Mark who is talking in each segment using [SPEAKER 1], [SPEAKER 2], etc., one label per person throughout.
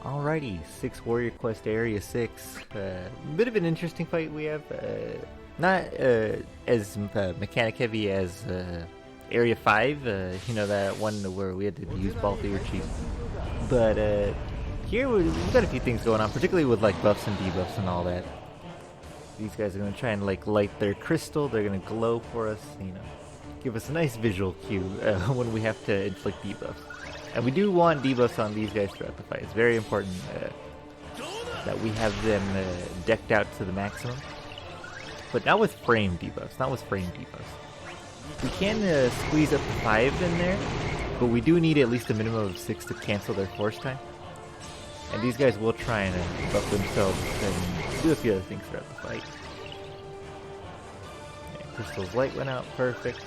[SPEAKER 1] Alrighty, 6 Warrior Quest Area 6. Bit of an interesting fight we have. Not as mechanic heavy as Area 5, you know, that one where we had to use Balthier Chief. But here we've got a few things going on, particularly with like buffs and debuffs and all that. These guys are going to try and like light their crystal, they're going to glow for us, you know, give us a nice visual cue when we have to inflict debuffs. And we do want debuffs on these guys throughout the fight. It's very important that we have them decked out to the maximum. But not with frame debuffs, not with frame debuffs. We can squeeze up to 5 in there, but we do need at least a minimum of 6 to cancel their force time. And these guys will try and buff themselves and do a few other things throughout the fight. Yeah, Crystal's Light went out, perfect.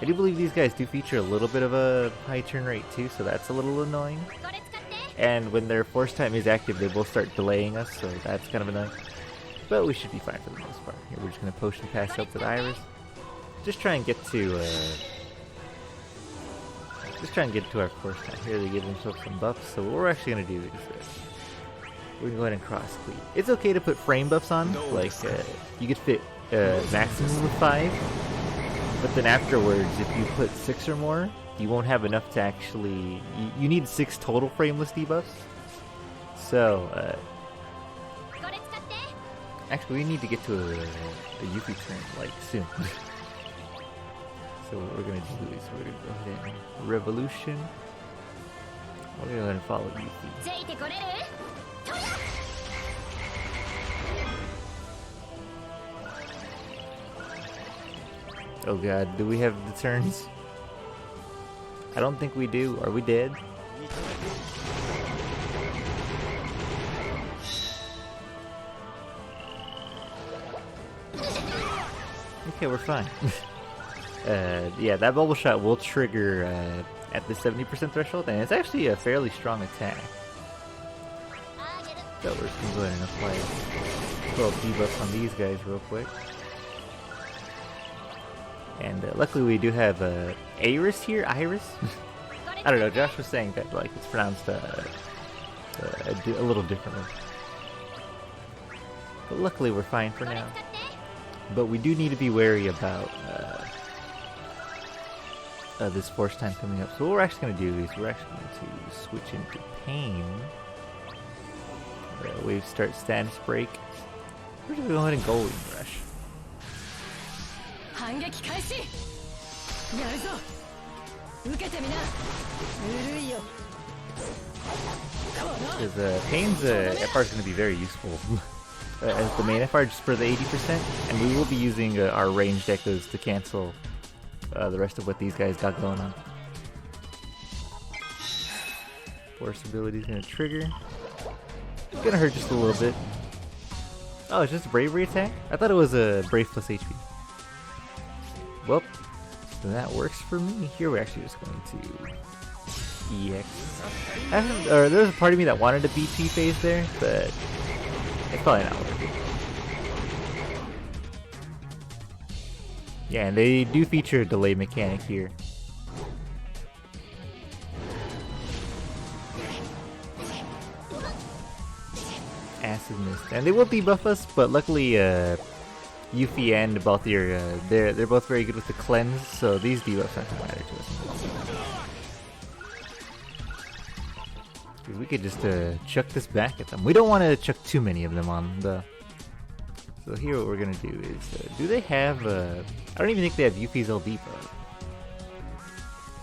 [SPEAKER 1] I do believe these guys do feature a little bit of a high turn rate too, so that's a little annoying. And when their force time is active, they will start delaying us, so that's kind of annoying. But we should be fine for the most part. Here, we're just going to potion pass up with Iris. Just try and get to our force time. Here they give themselves some buffs, so what we're actually going to do is we're going to go ahead and cross cleave. It's okay to put frame buffs on, like you could fit maximum of 5. But then afterwards, if you put 6 or more, you won't have enough to actually... You need 6 total frameless debuffs. So, actually, we need to get to a Yuffie turn, like, soon. So what we're going to do is we're going to go ahead and Revolution. We're going to go ahead and follow Yuffie. Oh god, do we have the turns? I don't think we do. Are we dead? Okay, we're fine. Yeah, that bubble shot will trigger at the 70% threshold, and it's actually a fairly strong attack. So we're just gonna go ahead and apply 12 debuffs on these guys real quick. And luckily we do have Iris here. Iris? I don't know, Josh was saying that like it's pronounced a little differently. But luckily we're fine for now. But we do need to be wary about this force time coming up. So what we're actually going to do is we're actually going to switch into Pain. Wave start status break. We're just going to go ahead and Golden Rush. Because Pain's FR is going to be very useful as the main FR just for the 80%, and we will be using our ranged echoes to cancel the rest of what these guys got going on. Force ability is going to trigger. It's going to hurt just a little bit. Oh, it's just a bravery attack? I thought it was a brave plus HP. Well, so that works for me. Here we're actually just going to EX. There was a part of me that wanted a BP phase there, but it's probably not worth it. Yeah, and they do feature a delay mechanic here. Acid Mist. And they will debuff us, but luckily Yuffie and Balthier, they're both very good with the cleanse, so these debuffs aren't going to matter to us. We could just chuck this back at them. We don't want to chuck too many of them on the... So here what we're going to do is... do they have... I don't even think they have Yuffie's LB, but...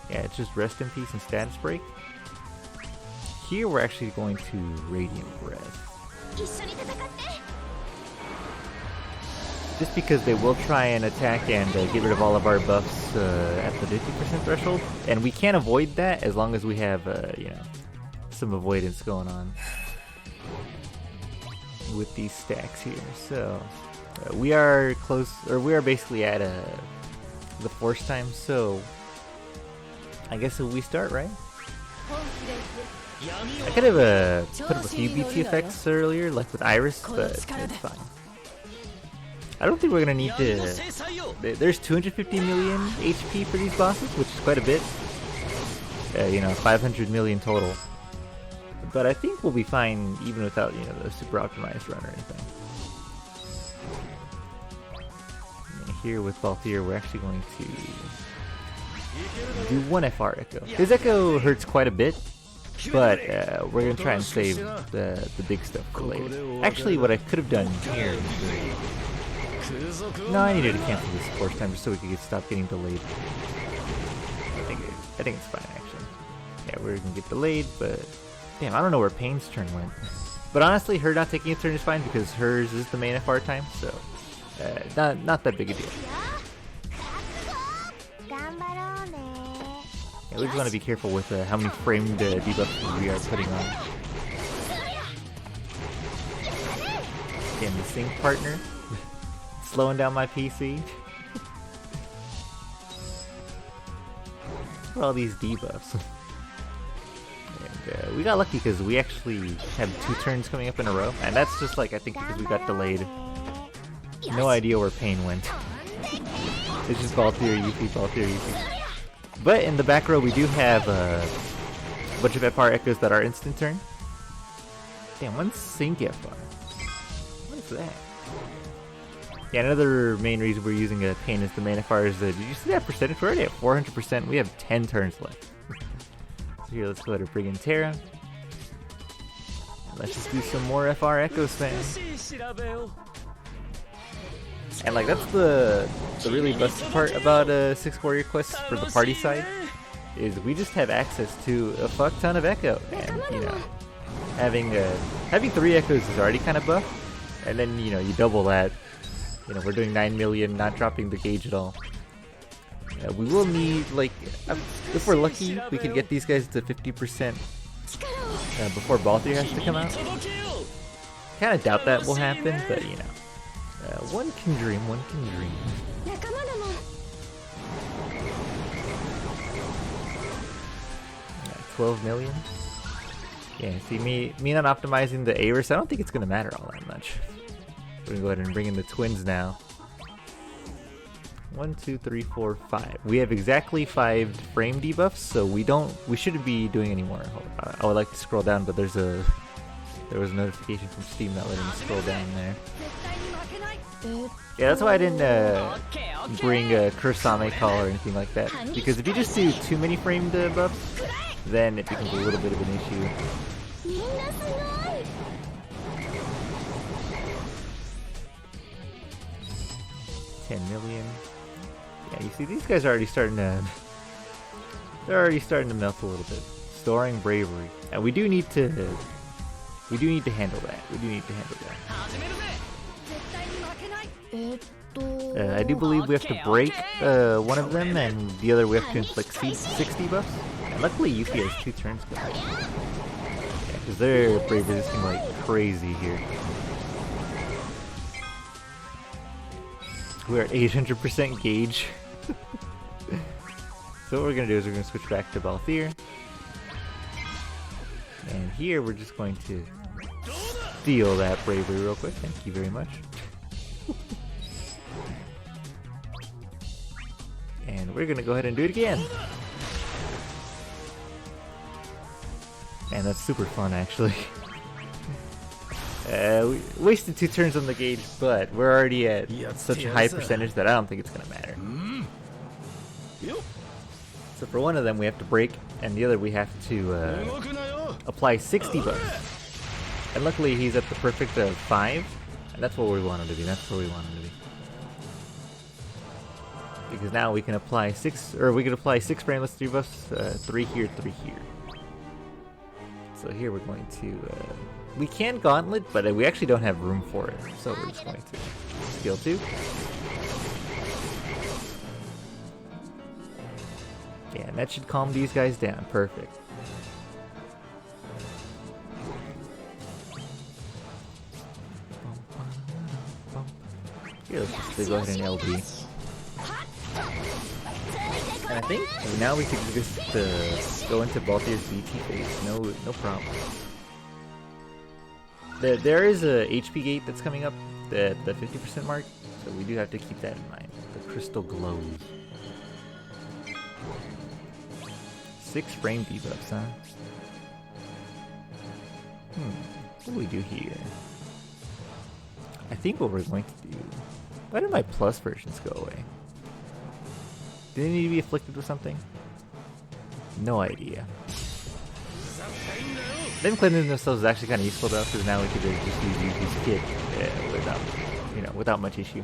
[SPEAKER 1] Yeah, it's just Rest in Peace and Status Break. Here we're actually going to Radiant Breath. Just because they will try and attack and get rid of all of our buffs at the 50% threshold. And we can't avoid that as long as we have, you know, some avoidance going on with these stacks here. So we are close, or we are basically at the force time, so I guess we start, right? I could have put up a few BT effects earlier, like with Iris, but it's fine. I don't think we're gonna need to... There's 250 million HP for these bosses, which is quite a bit. You know, 500 million total. But I think we'll be fine even without, you know, the super optimized run or anything. And here with Balthier, we're actually going to do one FR Echo. His Echo hurts quite a bit, but we're going to try and save the big stuff for later. Actually, what I could have done here is... No, I needed to cancel this force time just so we could stop getting delayed. I think it's fine, actually. Yeah, we're going to get delayed, but... Damn, I don't know where Pain's turn went. But honestly, her not taking a turn is fine because hers is the main FR time, so... not that big a deal. Yeah, we just want to be careful with how many framed debuffs we are putting on. Again, the sync partner. Slowing down my PC. For all these debuffs. And we got lucky because we actually have 2 turns coming up in a row. And that's just like, I think because we got delayed. No idea where Pain went. It's just Balthier, Yuffie, Balthier, Yuffie. But in the back row we do have a bunch of FR Echoes that are instant turn. Damn, one sync FR. What is that? Yeah, another main reason we're using a Pain as the main FR is did you see that percentage? We're already at 400%. We have 10 turns left. So here, let's go ahead and bring in Terra. And let's just do some more FR Echoes, man. And like that's the really busted part about 6 warrior quests for the party side is we just have access to a fuck ton of Echo, and you know having 3 Echoes is already kind of buff, and then you know you double that. You know, we're doing 9 million, not dropping the gauge at all. We will need, like, if we're lucky, we can get these guys to 50% before Balthier has to come out. Kind of doubt that will happen, but you know. One can dream, one can dream. Yeah, 12 million? Yeah, see, me not optimizing the Aris, I don't think it's going to matter all that much. We're gonna go ahead and bring in the twins now. 1, 2, 3, 4, 5. We have exactly 5 frame debuffs, so we shouldn't be doing any more. I would like to scroll down, but there was a notification from Steam not letting me scroll down there. Yeah, that's why I didn't bring a Kursame call or anything like that. Because if you just do too many framed buffs, then it becomes a little bit of an issue. 10 million. Yeah, you see these guys are already starting to... They're already starting to melt a little bit. Storing bravery. And we do need to... We do need to handle that. We do need to handle that. I do believe we have to break one of them, and the other we have to inflict 60 buffs. And luckily Yuffie has 2 turns going. Yeah, because they're brave resisting like crazy here. We're at 800% gauge. So what we're going to do is we're going to switch back to Balthier. And here we're just going to steal that bravery real quick. Thank you very much. And we're going to go ahead and do it again. Man, that's super fun actually. We wasted 2 turns on the gauge, but we're already at such a high percentage that I don't think it's going to matter. So for one of them we have to break, and the other we have to apply 60 buffs. And luckily he's at the perfect 5, and that's what we want him to be. That's where we want him to be. Because now we can apply 6 brainless 3 buffs, 3 here, 3 here. So here we're going to... we can gauntlet, but we actually don't have room for it, so we're just going to steal 2. Yeah, and that should calm these guys down. Perfect. Here, let's just go ahead and LB. And I think now we can just go into Balthier's BT phase. No problem. There is a HP gate that's coming up at the 50% mark, so we do have to keep that in mind. The crystal glows. 6 frame debuffs, huh? What do we do here? I think what we're going to do... Why did my plus versions go away? Do they need to be afflicted with something? No idea. Them cleansing themselves is actually kind of useful though, because now we could just use Yuki's kit without, you know, without much issue.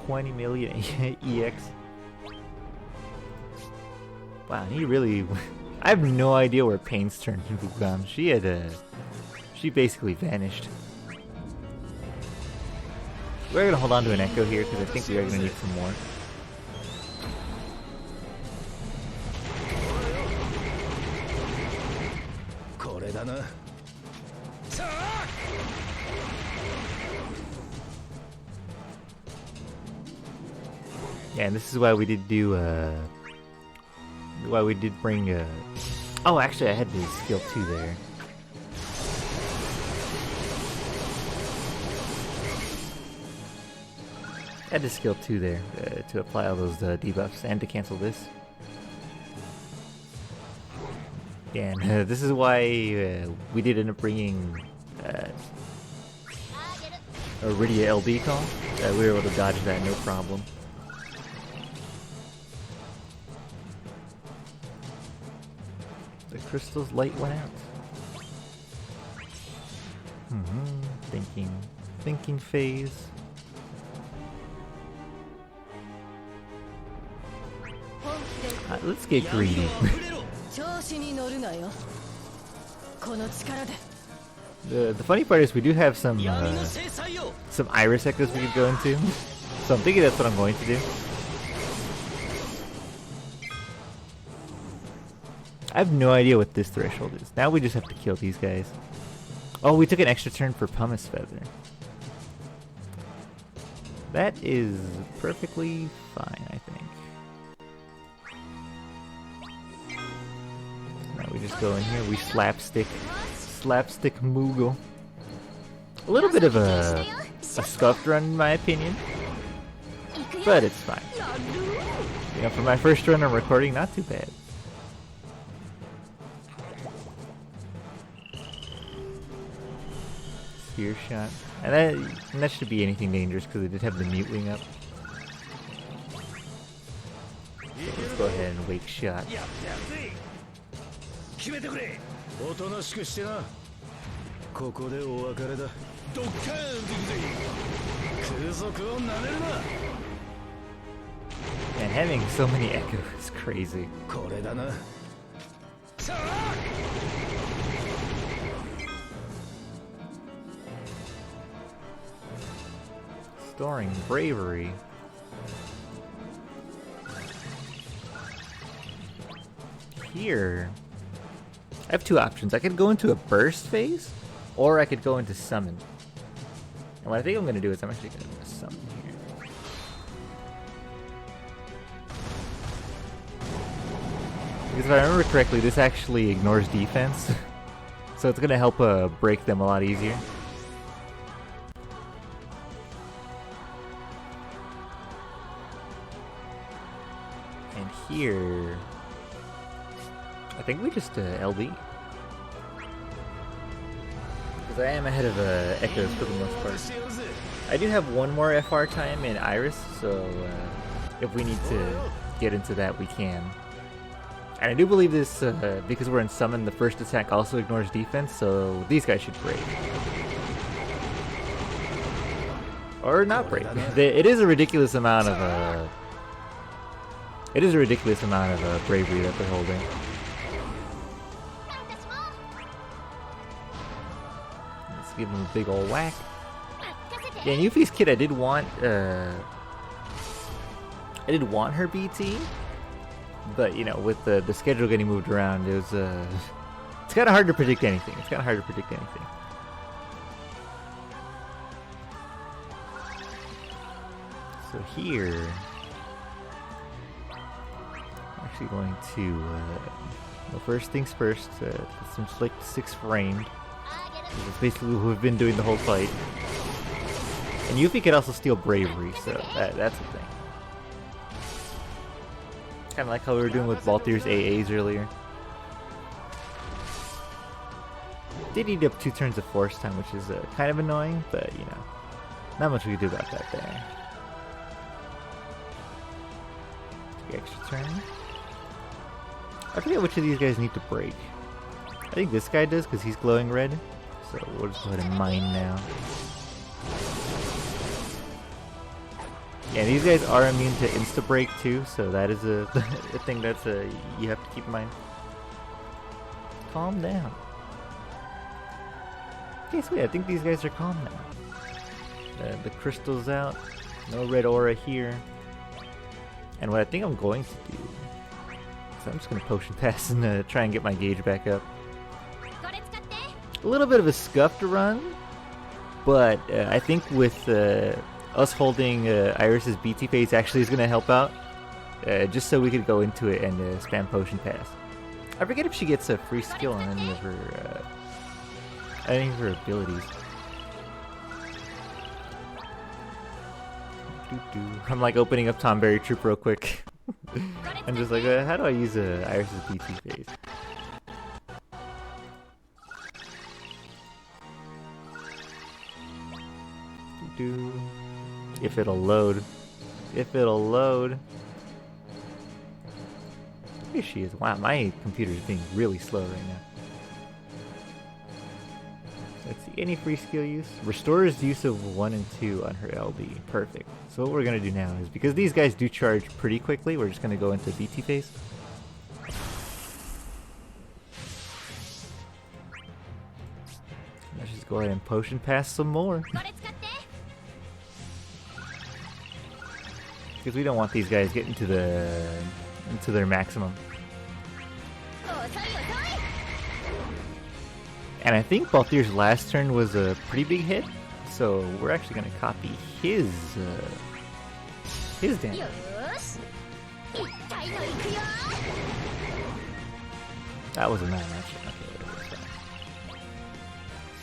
[SPEAKER 1] 20 million EX. Wow, he really... I have no idea where Pain's turned into gone. She had she basically vanished. We're gonna hold on to an Echo here because I think we are gonna need some more. Yeah, and this is why we did do why we did bring oh, actually I had the skill 2 there. I had the skill 2 there to apply all those debuffs and to cancel this. Yeah, and this is why we did end up bringing Iridia LB call. We were able to dodge that no problem. The crystal's light went out. Thinking phase. Let's get greedy. The funny part is we do have some Iris Echoes we could go into, so I'm thinking that's what I'm going to do. I have no idea what this threshold is. Now we just have to kill these guys. Oh, we took an extra turn for Pumice Feather. That is perfectly fine, I think. Now we just go in here, we slapstick Moogle. A little bit of a scuffed run in my opinion, but it's fine. You know, for my first run I'm recording, not too bad. Spear shot, and that should be anything dangerous because they did have the mute wing up. So let's go ahead and wake shot. And having so many echoes is crazy. Storing bravery. Here, I have two options. I could go into a burst phase, or I could go into summon. And what I think I'm going to do is I'm actually going to summon here. Because if I remember correctly, this actually ignores defense, so it's going to help break them a lot easier. And here, I think we just LB. Because I am ahead of Echoes for the most part. I do have one more FR time in Iris, so if we need to get into that, we can. And I do believe this, because we're in Summon, the first attack also ignores defense, so these guys should break. Or not break. It is a ridiculous amount of bravery that they're holding. Let's give them a big ol' whack. Yeah, and Yuffie's kid, I did want her BT, but you know, with the schedule getting moved around, it was it's kind of hard to predict anything. So here, I'm actually going to, well, first things first, let's inflict 6 framed. That's basically what we've been doing the whole fight. And Yuffie can also steal bravery, so that's the thing. Kind of like how we were doing with Balthiers AAs earlier. Did eat up 2 turns of force time, which is kind of annoying, but you know, not much we can do about that there. Take extra turn. I forget which of these guys need to break. I think this guy does because he's glowing red, so we'll just go ahead and mine now. Yeah, these guys are immune to insta break too, so that is a thing that's you have to keep in mind. Calm down. Okay, sweet. I think these guys are calm now. The crystal's out. No red aura here. And what I think I'm going to do is I'm just going to potion pass and try and get my gauge back up. A little bit of a scuffed run, but I think with us holding Iris's BT phase actually is going to help out. Just so we could go into it and spam potion pass. I forget if she gets a free skill on any of her abilities. I'm like opening up Tomberry Troop real quick. I'm just like, how do I use Iris's BT phase? If it'll load. If it'll load. Here she is. Wow, my computer's being really slow right now. Let's see, any free skill use? Restores use of 1 and 2 on her LB. Perfect. So what we're going to do now is, because these guys do charge pretty quickly, we're just going to go into BT phase. Let's just go ahead and potion pass some more. Because we don't want these guys getting to their maximum. And I think Balthier's last turn was a pretty big hit, so we're actually going to copy his damage. That was a match. Okay,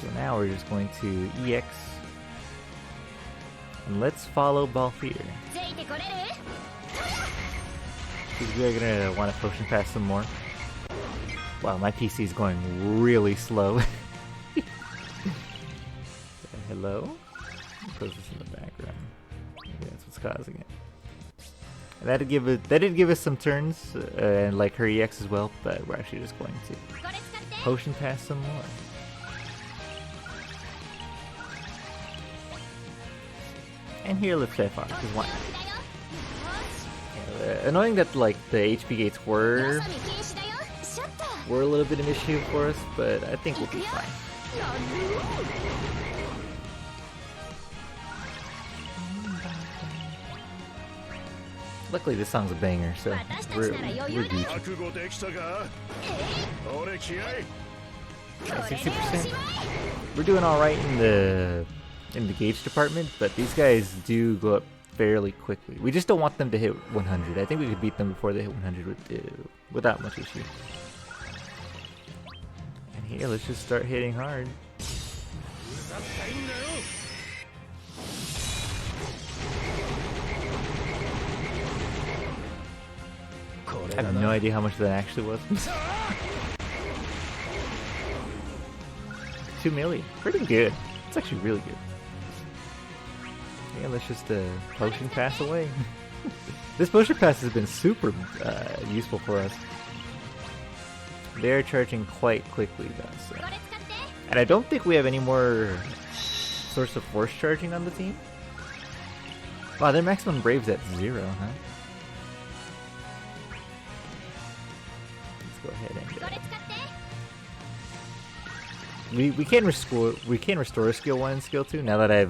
[SPEAKER 1] so now we're just going to EX, and let's follow Balthier. Because we are going to want to potion pass some more. Wow, my PC is going really slow. Hello? Close this in the background. Maybe that's what's causing it. And that did give us some turns, and like her EX as well, but we're actually just going to potion pass some more. And here let's FR, because why not? Annoying that like the HP gates were a little bit of an issue for us, but I think we'll be fine. Luckily this song's a banger, so we're Gucci. 60%. We're doing alright in the gauge department, but these guys do go up fairly quickly. We just don't want them to hit 100. I think we could beat them before they hit 100 without much issue. And here, let's just start hitting hard. I have no idea how much that actually was. 2 million. Pretty good. It's actually really good. Yeah, let's just potion pass away. This potion pass has been super useful for us. They're charging quite quickly though, so. And I don't think we have any more source of force charging on the team. Wow, their maximum Brave's at 0, huh? Let's go ahead and we can restore skill 1 and skill 2 now that I've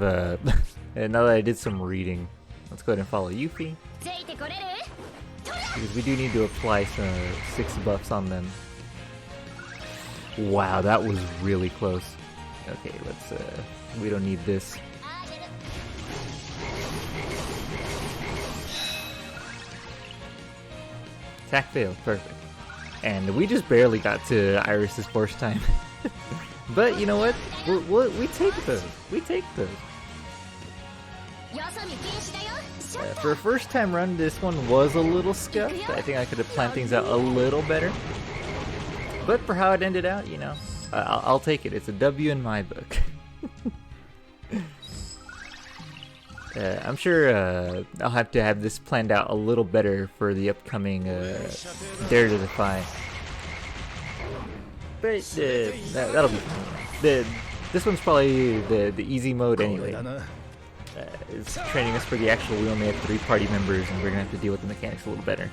[SPEAKER 1] now that I did some reading. Let's go ahead and follow Yuffie, because we do need to apply some 6 buffs on them. Wow, that was really close. Okay, let's we don't need this. Attack failed, perfect. And we just barely got to Iris's force time. But you know what? We take those. We take those. For a first time run, this one was a little scuffed. I think I could have planned things out a little better. But for how it ended out, you know, I'll take it. It's a W in my book. I'm sure I'll have to have this planned out a little better for the upcoming Dare to Defy. But that'll be fun. This one's probably the easy mode anyway. It's training us for the actual. We only have 3 party members, and we're gonna have to deal with the mechanics a little better.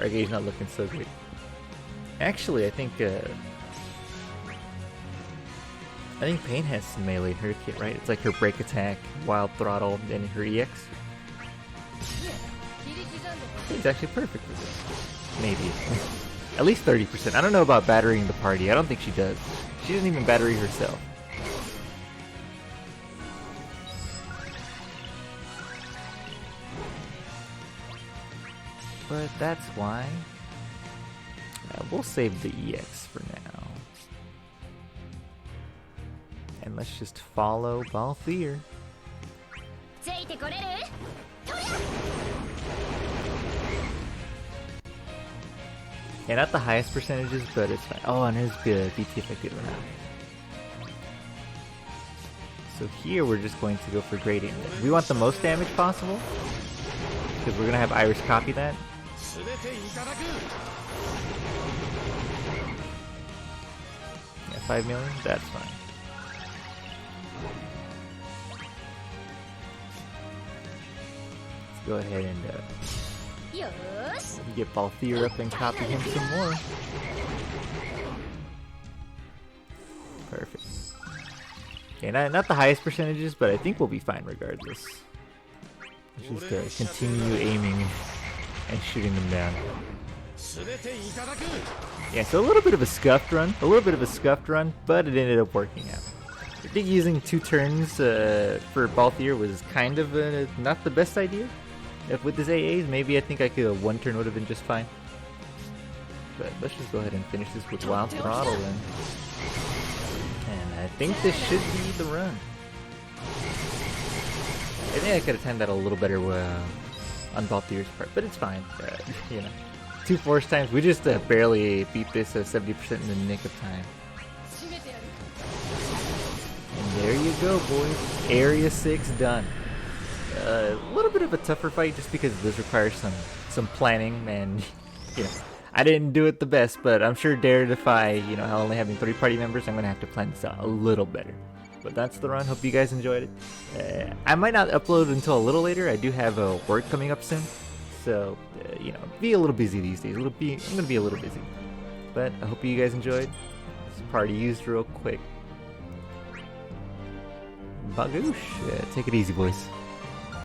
[SPEAKER 1] Our gauge not looking so great. Actually, I think Pain has some melee in her kit, right? It's like her break attack, wild throttle, and her EX. It's actually perfect for this. Maybe. At least 30%. I don't know about battering the party. I don't think she does. She doesn't even battery herself. But that's why we'll save the EX for now. And let's just follow Balthier. Yeah, not the highest percentages, but it's fine. Oh, and there's good BT effective now. So here we're just going to go for gradient. We want the most damage possible, because we're going to have Iris copy that. Yeah, 5 million? That's fine. Let's go ahead and get Balthier up and copy him some more. Perfect. Okay, not the highest percentages, but I think we'll be fine regardless. Let's just continue aiming and shooting them down. Yeah, so a little bit of a scuffed run. But it ended up working out. I think using 2 turns for Balthier was kind of not the best idea. If with his AAs, maybe I think 1 turn would have been just fine. But let's just go ahead and finish this with Wild Throttle then. And I think this should be the run. I think I could have timed that a little better on Balthier's part, but it's fine. You know, 2 force times. We just barely beat this 70% in the nick of time. And there you go, boys. Area 6 done. A little bit of a tougher fight just because this requires some planning, and you know, I didn't do it the best, but I'm sure Dare to Defy, you know, only having 3 party members, I'm gonna have to plan this out a little better. But that's the run. Hope you guys enjoyed it. I might not upload until a little later. I do have work coming up soon, so you know, be a little busy these days. I'm gonna be a little busy, but I hope you guys enjoyed. This party used real quick. Bagoosh. Take it easy, boys.